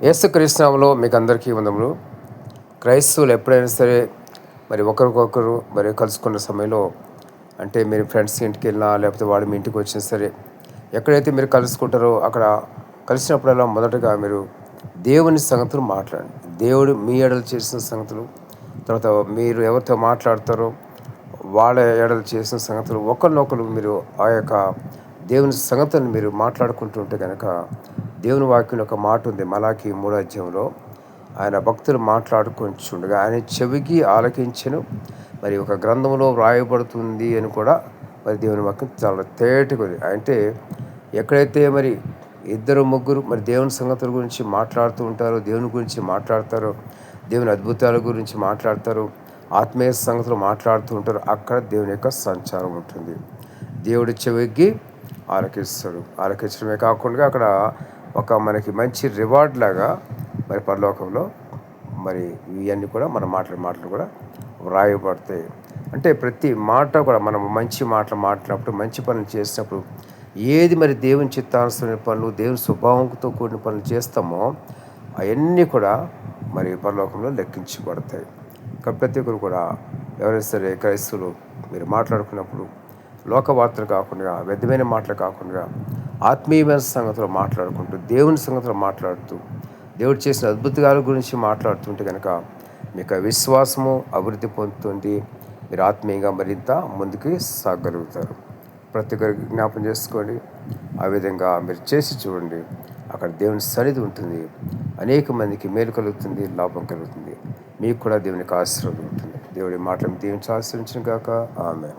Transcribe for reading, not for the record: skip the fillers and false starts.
యేసుక్రీస్తు నామములో మీకు అందరికీ వందములు. క్రైస్తవులు ఎప్పుడైనా సరే మరి ఒకరికొకరు మరి కలుసుకున్న సమయంలో, అంటే మీరు ఫ్రెండ్స్ ఇంటికి వెళ్ళినా లేకపోతే వాళ్ళు మీ ఇంటికి వచ్చినా సరే, ఎక్కడైతే మీరు కలుసుకుంటారో అక్కడ కలిసినప్పుడల్లా మొదటగా మీరు దేవుని సంగతులు మాట్లాడండి. దేవుడు మీ ఎడలు చేసిన సంగతులు, తర్వాత మీరు ఎవరితో మాట్లాడతారో వాళ్ళ ఎడలు చేసిన సంగతులు, ఒకరినొకరు మీరు ఆ యొక్క దేవుని సంగతులను మీరు మాట్లాడుకుంటూ ఉంటే కనుక, దేవుని వాక్యంలో ఒక మాట ఉంది. మలాకి 3వ అధ్యాయంలో ఆయన భక్తులు మాట్లాడుకుంటుండగా ఆయన చెవికి ఆలకించెను, మరి ఒక గ్రంథంలో వ్రాయబడుతుంది అని కూడా మరి దేవుని వాక్యం చాలా తేటగా ఉంది. అంటే ఎక్కడైతే మరి ఇద్దరు ముగ్గురు మరి దేవుని సంగతుల గురించి మాట్లాడుతూ ఉంటారో, దేవుని గురించి మాట్లాడతారో, దేవుని అద్భుతాల గురించి మాట్లాడతారు, ఆత్మీయ సంగతులు మాట్లాడుతూ ఉంటారు, అక్కడ దేవుని యొక్క సంచారం ఉంటుంది. దేవుడి చెవికి ఆలకిస్తాడు. ఆలకించడమే కాకుండా అక్కడ ఒక మనకి మంచి రివార్డ్ లాగా మరి పరలోకంలో మరి ఇవన్నీ కూడా మన మాటలు కూడా వ్రాయబడతాయి. అంటే ప్రతి మాట కూడా మనం మంచి మాటలు మాట్లాడినప్పుడు, మంచి పనులు చేసినప్పుడు, ఏది మరి దేవుని చిత్తానుసరమైన పనులు, దేవుని స్వభావంతో కూడిన పనులు చేస్తామో అవన్నీ కూడా మరి పరలోకంలో లెక్కించబడతాయి. ప్రతి ఒక్కరు కూడా ఎవరైనా సరే క్రైస్తవులు మీరు మాట్లాడుకున్నప్పుడు లోక వార్తలు కాకుండా, వ్యర్థమైన మాటలు కాకుండా, ఆత్మీయమైన సంగతులు మాట్లాడుకుంటూ, దేవుని సంగతులు మాట్లాడుతూ, దేవుడు చేసిన అద్భుతాల గురించి మాట్లాడుతుంటే కనుక మీకు విశ్వాసము అభివృద్ధి పొందుతుంది. మీరు ఆత్మీయంగా మరింత ముందుకు సాగలుగుతారు. ప్రతి ఒక్కరు జ్ఞాపం చేసుకోండి. ఆ విధంగా మీరు చేసి చూడండి. అక్కడ దేవుని సన్నిధి ఉంటుంది. అనేక మందికి మేలు కలుగుతుంది, లాభం కలుగుతుంది. మీకు కూడా దేవునికి ఆశీర్వాదం ఉంటుంది. దేవుడి మాటలను దీవించి ఆశీర్వదించును గాక. ఆమేన్.